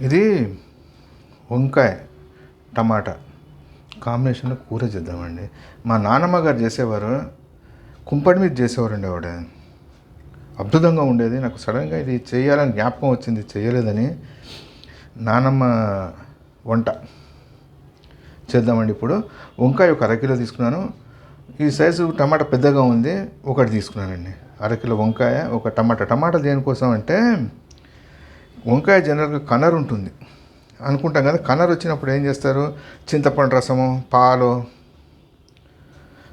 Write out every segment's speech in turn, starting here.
ఇది వంకాయ టమాటా కాంబినేషన్లో కూర చేద్దామండి. మా నాన్నమ్మ గారు చేసేవారు, కుంపటి మీద చేసేవారండి ఆవిడ. అద్భుతంగా ఉండేది. నాకు సడన్గా ఇది చేయాలని జ్ఞాపకం వచ్చింది, చేయలేదని. నానమ్మ వంట చేద్దామండి. ఇప్పుడు వంకాయ ఒక అరకిలో తీసుకున్నాను. ఈ సైజు టమాటా పెద్దగా ఉంది, ఒకటి తీసుకున్నానండి. అరకిలో వంకాయ, ఒక టమాటా దేనికోసం అంటే, వంకాయ జనరల్గా కలర్ ఉంటుంది అనుకుంటాం కదా. కలర్ వచ్చినప్పుడు ఏం చేస్తారు, చింతపండు రసము, పాలు,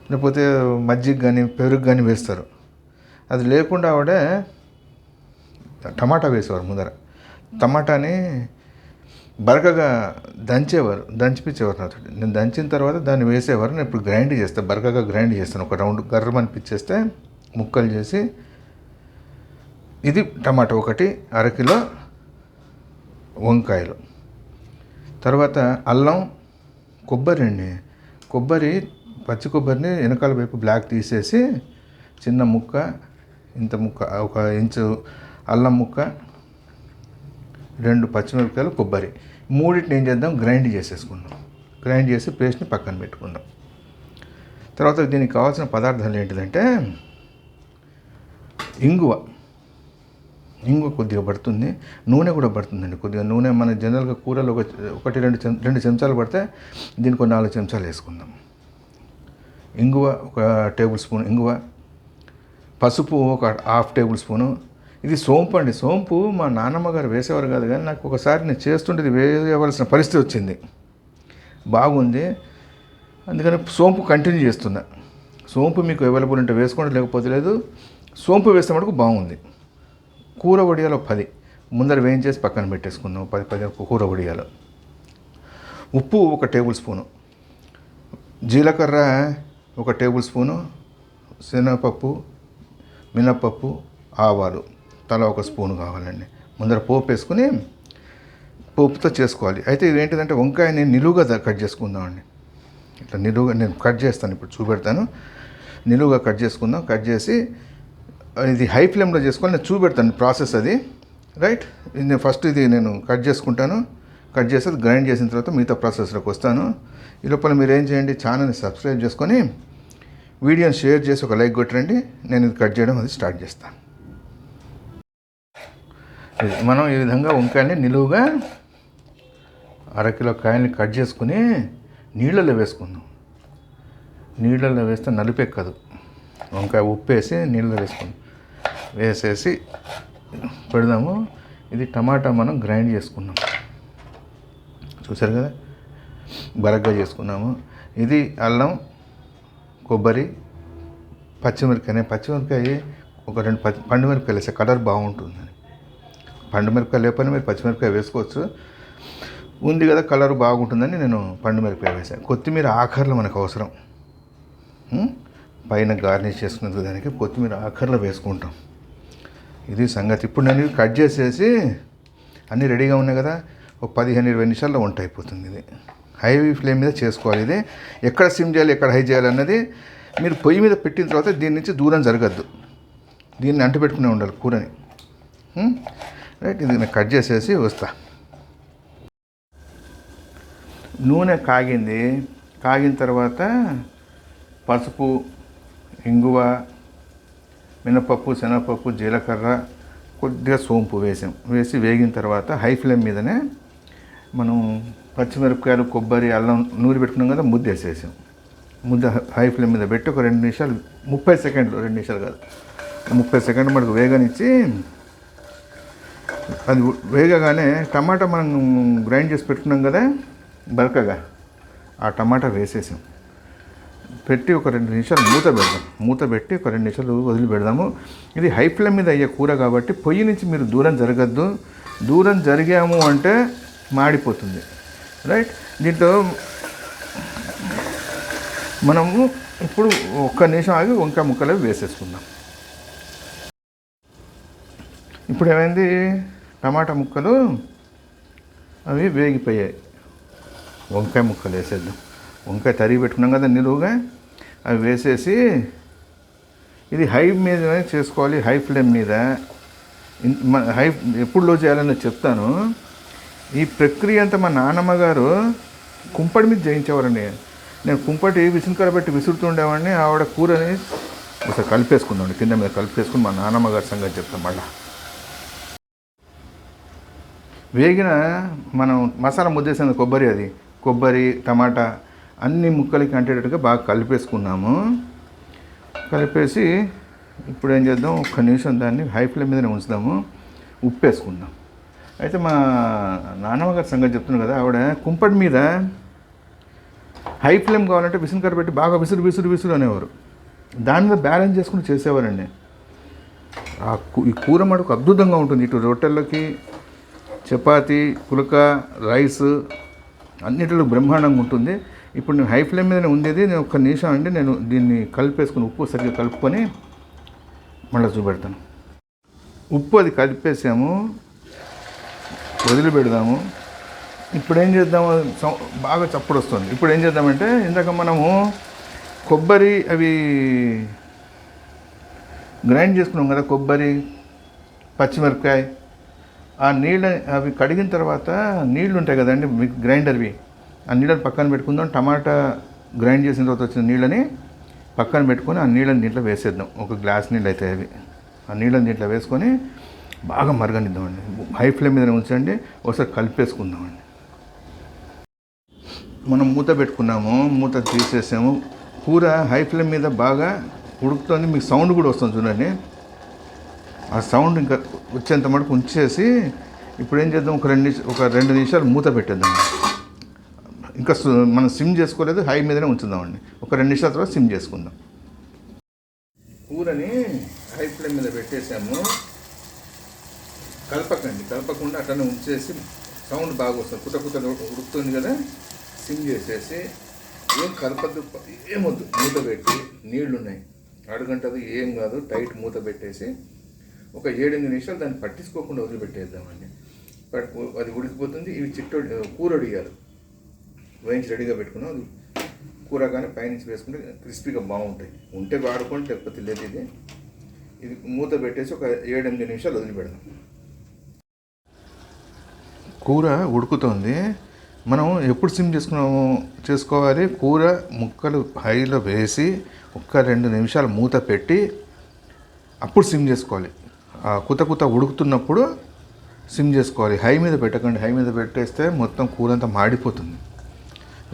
లేకపోతే మజ్జిగ కానీ పెరుగు కానీ వేస్తారు. అది లేకుండా ఆవిడ టమాటా వేసేవారు ముందర. టమాటాని బరకగా దంచిపించేవారు నాతో. నేను దంచిన తర్వాత దాన్ని వేసేవారు. నేను ఇప్పుడు గ్రైండ్ చేస్తాను, బరకగా గ్రైండ్ చేస్తాను. ఒక రౌండ్ గర్రం అనిపించేస్తే ముక్కలు చేసి, ఇది టమాటా ఒకటి, అరకిలో వంకాయలు. తర్వాత అల్లం, కొబ్బరి అండి. పచ్చి కొబ్బరిని వెనకాల వైపు బ్లాక్ తీసేసి చిన్న ముక్క, ఇంత ముక్క, 1 ఇంచు అల్లం ముక్క, 2 పచ్చిమిరపకాయలు, కొబ్బరి, మూడింటిని ఏం చేద్దాం, గ్రైండ్ చేసేసుకుందాం. గ్రైండ్ చేసి పేస్ట్ని పక్కన పెట్టుకుందాం. తర్వాత దీనికి కావాల్సిన పదార్థాలు ఏంటిదంటే, ఇంగువ కొద్దిగా పడుతుంది, నూనె కూడా పడుతుందండి. కొద్దిగా నూనె మన జనరల్గా కూరలో 1-2 చెంచాలు పడితే దీనికి 4 చెంచాలు వేసుకుందాం. ఇంగువ 1 టేబుల్ స్పూన్ ఇంగువ, పసుపు 1/2 టేబుల్ స్పూను. ఇది సోంపు అండి. సోంపు మా నాన్నమ్మ గారు వేసేవారు కాదు, కానీ నాకు ఒకసారి నేను చేస్తుంటే ఇది వేయవలసిన పరిస్థితి వచ్చింది. బాగుంది, అందుకని సోంపు కంటిన్యూ చేస్తున్నా. సోంపు మీకు అవైలబుల్ ఉంటే వేసుకోండి, లేకపోతే లేదు. సోంపు వేస్తే మటుకు బాగుంది. కూర వడియాలు 10 ముందర వేయించేసి పక్కన పెట్టేసుకుందాం. 10 కూర వడియాలు. ఉప్పు 1 టేబుల్ స్పూను, జీలకర్ర 1 టేబుల్ స్పూను, శనగపప్పు, మినప్పప్పు, ఆవాలు తలా 1 స్పూను కావాలండి. ముందర పోపు వేసుకుని పోపుతో చేసుకోవాలి. అయితే ఇది ఏంటిదంటే, వంకాయని నిలువుగా కట్ చేసుకుందామండి. ఇట్లా నిలువుగా నేను కట్ చేస్తాను, ఇప్పుడు చూపెడతాను. నిలువుగా కట్ చేసుకుందాం. కట్ చేసి ఇది హై ఫ్లేమ్లో చేసుకోవాలి. నేను చూపెడతాను ప్రాసెస్ అది, రైట్. ఇది ఫస్ట్ నేను కట్ చేసుకుంటాను. కట్ చేసి గ్రైండ్ చేసిన తర్వాత మిగతా ప్రాసెస్లోకి వస్తాను. ఈ లోపల మీరు ఏం చేయండి, ఛానల్ని సబ్స్క్రైబ్ చేసుకొని వీడియోని షేర్ చేసి ఒక లైక్ కొట్టండి. నేను ఇది కట్ చేయడం అది స్టార్ట్ చేస్తాను. మనం ఈ విధంగా వంకాయని నిలువుగా అరకిలో కాయల్ని కట్ చేసుకుని నీళ్ళలో వేసుకుందాం. నీళ్ళలో వేస్తే నలిపెక్కదు. వంకాయ ఉప్పు వేసి నీళ్ళలో వేసేసి పెడదాము. ఇది టమాటా మనం గ్రైండ్ చేసుకున్నాం, చూసారు కదా, బరగ్గా చేసుకున్నాము. ఇది అల్లం, కొబ్బరి, పచ్చిమిరపకాయ ఒక 2 పండుమిరపకాయలు వేస్తే కలర్ బాగుంటుందని. పండుమిరపకాయ లేకపోయినా మీరు పచ్చిమిరపకాయ వేసుకోవచ్చు. ఉంది కదా కలర్ బాగుంటుందని నేను పండుమిరపకాయ వేసాను. కొత్తిమీర ఆఖరిలో మనకు అవసరం. పైన గార్నిష్ చేసుకునేందుకు దానికి కొత్తిమీర ఆఖరిలో వేసుకుంటాం. ఇది సంగతి. ఇప్పుడు నేను కట్ చేసేసి అన్నీ రెడీగా ఉన్నాయి కదా, ఒక 15-20 నిమిషాల్లో వంట అయిపోతుంది. ఇది హై ఫ్లేమ్ మీద చేసుకోవాలి. ఇది ఎక్కడ సిమ్ చేయాలి, ఎక్కడ హై చేయాలి అన్నది మీరు పొయ్యి మీద పెట్టిన తర్వాత దీని నుంచి దూరం జరగద్దు. దీన్ని అంటుపెట్టుకునే ఉండాలి కూరని, రైట్. ఇది నేను కట్ చేసేసి వస్తా. నూనె కాగిన తర్వాత పసుపు, ఇంగువ, మినపప్పు, శనగపప్పు, జీలకర్ర, కొద్దిగా సోంపు వేసి వేగిన తర్వాత హై ఫ్లేమ్ మీదనే మనం పచ్చిమిరపకాయలు, కొబ్బరి, అల్లం నూరి పెట్టుకున్నాం కదా, ముద్ద వేసేసాం. ముద్ద హై ఫ్లేమ్ మీద పెట్టి ఒక 2 నిమిషాలు, 30 సెకండ్లు, 2 నిమిషాలు కాదు, 30 సెకండ్లు మనకు వేగనిచ్చి, అది వేగగానే టమాటా మనం గ్రైండ్ చేసి పెట్టుకున్నాం కదా బరకగా, ఆ టమాటా వేసేసాం. పెట్టి ఒక 2 నిమిషాలు మూత పెట్టి ఒక 2 నిమిషాలు వదిలిపెడదాము. ఇది హై ఫ్లేమ్ మీద అయ్యే కూర కాబట్టి పొయ్యి నుంచి మీరు దూరం జరగద్దు. దూరం జరిగాము అంటే మాడిపోతుంది, రైట్. దీంట్లో మనము ఇప్పుడు 1 నిమిషం ఆగి వంకాయ ముక్కలు వేసేసుకుందాం. ఇప్పుడు ఏమైంది, టమాటా ముక్కలు అవి వేగిపోయాయి. వంకాయ ముక్కలు వేసేద్దాం. వంకాయ తరిగి పెట్టుకున్నాం కదా నిలువుగా, అవి వేసేసి ఇది హై మీద చేసుకోవాలి. హై ఫ్లేమ్ మీద ఎప్పుడు లో చేయాలని చెప్తాను. ఈ ప్రక్రియ అంతా మా నాన్నమ్మ గారు కుంపటి మీద జయించేవారండి. నేను కుంపటి విసునకర పెట్టి విసురుతుండేవాడిని. ఆవిడ కూరని ఒకసారి కలిపేసుకుందామండి, కింద మీద కలిపేసుకుని మా నాన్నమ్మ గారి సంగతి చెప్తాం. మళ్ళీ వేగిన మనం మసాలా ముద్దేసిన కొబ్బరి, అది కొబ్బరి టమాటా అన్ని ముక్కలకి అంటేటట్టుగా బాగా కలిపేసుకున్నాము. కలిపేసి ఇప్పుడు ఏం చేద్దాం, ఒక్క నిమిషం దాన్ని హై ఫ్లేమ్ మీదనే ఉంచుదాము. ఉప్పు వేసుకుందాం. అయితే మా నాన్నమ్మ గారి సంగతి చెప్తున్నాను కదా, ఆవిడ కుంపటి మీద హై ఫ్లేమ్ కావాలంటే విసునకర పెట్టి బాగా విసురు అనేవారు. దాని మీద బ్యాలెన్స్ చేసుకుని చేసేవారండి. ఈ కూర మటుకు అద్భుతంగా ఉంటుంది. ఇటు రొట్టెల్లోకి, చపాతీ, పులక, రైస్ అన్నిటిలో బ్రహ్మాండంగా ఉంటుంది. ఇప్పుడు నేను హై ఫ్లేమ్ మీదనే ఉండేది. నేను ఒక్క నిమిషం అండి, నేను దీన్ని కలిపేసుకుని ఉప్పు సరిగ్గా కలుపుకొని మళ్ళీ చూపెడతాను. ఉప్పు అది కలిపేసాము, వదిలిపెడదాము. ఇప్పుడు ఏం చేద్దాము, బాగా చప్పుడు వస్తుంది. ఇప్పుడు ఏం చేద్దామంటే, ఇందాక మనము కొబ్బరి అవి గ్రైండ్ చేసుకున్నాం కదా, కొబ్బరి, పచ్చిమిరపకాయ, ఆ నీళ్ళ అవి కడిగిన తర్వాత నీళ్ళు ఉంటాయి కదండి గ్రైండర్వి, ఆ నీళ్ళని పక్కన పెట్టుకుందాం. టమాటా గ్రైండ్ చేసిన తర్వాత వచ్చిన నీళ్ళని పక్కన పెట్టుకొని ఆ నీళ్ళని దీంట్లో వేసేద్దాం. ఒక గ్లాస్ నీళ్ళు అయితే అవి, ఆ నీళ్ళని దీంట్లో వేసుకొని బాగా మరగనిద్దామండి. హై ఫ్లేమ్ మీద ఉంచండి, ఒకసారి కలిపేసుకుందామండి. మనం మూత పెట్టుకున్నాము, మూత తీసేసాము. కూర హై ఫ్లేమ్ మీద బాగా ఉడుకుతుంది. మీకు సౌండ్ కూడా వస్తుంది చూడండి. ఆ సౌండ్ ఇంకా వచ్చేంత మటుకు ఉంచేసి ఇప్పుడు ఏం చేద్దాం, ఒక రెండు నిమిషాలు మూత పెట్టేద్దాం. ఇంకా మనం సిమ్ చేసుకోలేదు, హై మీదనే ఉంచుదామండి. ఒక 2 నిమిషాల తర్వాత సిమ్ చేసుకుందాం. కూరని హై ఫ్లేమ్ మీద పెట్టేసాము. కలపకుండా అట్లనే ఉంచేసి సౌండ్ బాగా వస్తుంది. కుత ఉడుకుతుంది కదా, సిమ్ చేసేసి ఏం కలపద్దు, ఏమొద్దు, మూత పెట్టి, నీళ్లు ఉన్నాయి అడుగంటది, ఏం కాదు, టైట్ మూత పెట్టేసి ఒక 7-8 నిమిషాలు దాన్ని పట్టించుకోకుండా వదిలిపెట్టేద్దామండి. అది ఉడికిపోతుంది. ఇవి కూర వడియాలు వేయించి రెడీగా పెట్టుకున్నాం. అది కూర కానీ పైనుంచి వేసుకుంటే క్రిస్పీగా బాగుంటాయి. ఉంటే వాడుకోండి, లేకపోతే లేదు. ఇది మూత పెట్టేసి ఒక 7-8 నిమిషాలు వదిలిపెడదాం. కూర ఉడుకుతుంది. మనం ఎప్పుడు సిమ్ చేసుకోవాలి, కూర ముక్కలు హైలో వేసి ఒక్క 2 నిమిషాలు మూత పెట్టి అప్పుడు సిమ్ చేసుకోవాలి. కుత ఉడుకుతున్నప్పుడు సిమ్ చేసుకోవాలి. హై మీద పెట్టకండి. హై మీద పెట్టేస్తే మొత్తం కూర అంతా మాడిపోతుంది.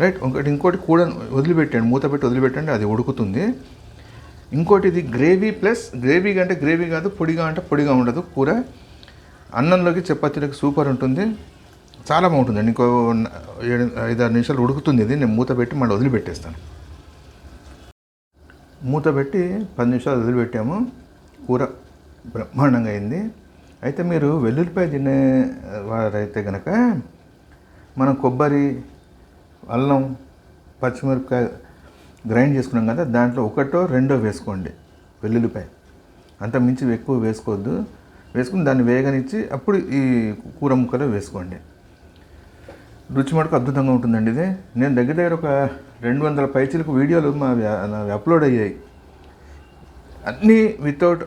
రైట్. ఇంకోటి కూర వదిలిపెట్టండి, మూత పెట్టి వదిలిపెట్టండి, అది ఉడుకుతుంది. ఇంకోటి ఇది గ్రేవీ అంటే గ్రేవీ కాదు, పొడిగా అంటే పొడిగా ఉండదు. కూర అన్నంలోకి చపాతీలోకి సూపర్ ఉంటుంది, చాలా బాగుంటుందండి. ఇంకో 5-6 నిమిషాలు ఉడుకుతుంది. ఇది నేను మూత పెట్టి మళ్ళీ వదిలిపెట్టేస్తాను. మూత పెట్టి 10 నిమిషాలు వదిలిపెట్టాము. కూర బ్రహ్మాండంగా అయింది. అయితే మీరు వెల్లుల్లిపాయ తినే వారైతే కనుక మనం కొబ్బరి, అల్లం, పచ్చిమిరపకాయ గ్రైండ్ చేసుకున్నాం కదా, దాంట్లో 1-2 వేసుకోండి వెల్లుల్లిపాయ. అంత మించి ఎక్కువ వేసుకోవద్దు. వేసుకుని దాన్ని వేగనిచ్చి అప్పుడు ఈ కూర ముక్కలు వేసుకోండి. రుచి మటుకు అద్భుతంగా ఉంటుందండి. ఇది నేను దగ్గర ఒక 200 పైచీలకు వీడియోలు నావి అప్లోడ్ అయ్యాయి. అన్నీ వితౌట్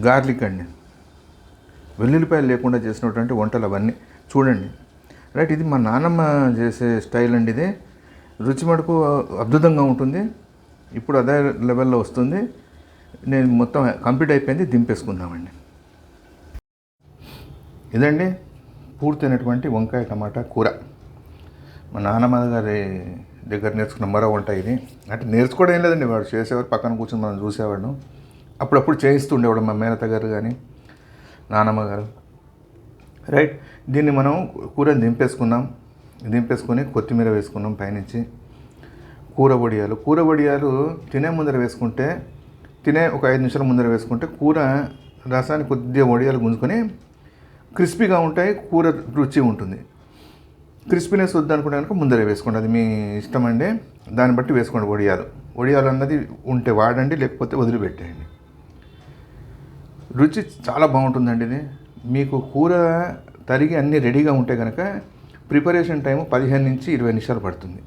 గార్లిక్ అండి, వెల్లుల్లిపాయలు లేకుండా చేసినటువంటి వంటలు అవన్నీ చూడండి. రైట్. ఇది మా నాన్నమ్మ చేసే స్టైల్ అండి. ఇది రుచి మటుకు అద్భుతంగా ఉంటుంది. ఇప్పుడు అదే లెవెల్లో వస్తుంది. నేను మొత్తం కంప్లీట్ అయిపోయింది, దింపేసుకుందామండి. ఇదండి పూర్తయినటువంటి వంకాయ టమాటా కూర. మా నాన్నమ్మ గారి దగ్గర నేర్చుకున్న మరో వంట ఇది. అంటే నేర్చుకోవడం ఏం లేదండి, వాడు చేసేవారు, పక్కన కూర్చొని మనం చూసేవాడు. అప్పుడప్పుడు చేయిస్తుండేవాడు మా మేనత గారు కానీ నాన్నమ్మ గారు. రైట్. దీన్ని మనం కూరని దింపేసుకొని కొత్తిమీర వేసుకున్నాం పైనుంచి. కూర వడియాలు తినే ముందర వేసుకుంటే, ఒక 5 నిమిషాల ముందర వేసుకుంటే కూర రసాన్ని కొద్దిగా వడియాలు గుంజుకొని క్రిస్పీగా ఉంటాయి, కూర రుచి ఉంటుంది. క్రిస్పీనెస్ వద్దనుకుంటే కనుక ముందరే వేసుకోండి, అది మీ ఇష్టం అండి. దాన్ని బట్టి వేసుకోండి. వడియాలు అన్నది ఉంటే వాడండి, లేకపోతే వదిలిపెట్టేయండి. రుచి చాలా బాగుంటుందండి. ఇది మీకు కూర తరిగి అన్నీ రెడీగా ఉంటే కనుక ప్రిపరేషన్ టైము 15-20 నిమిషాలు పడుతుంది.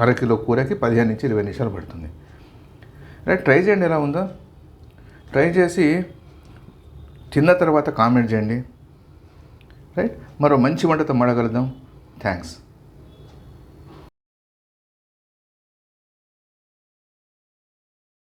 అరకిలో కూరకి 15-20 నిమిషాలు పడుతుంది. రైట్. ట్రై చేయండి, ఎలా ఉందో ట్రై చేసి తిన్న తర్వాత కామెంట్ చేయండి. రైట్. మరో మంచి వంటతో మడగలుద్దాం. థ్యాంక్స్.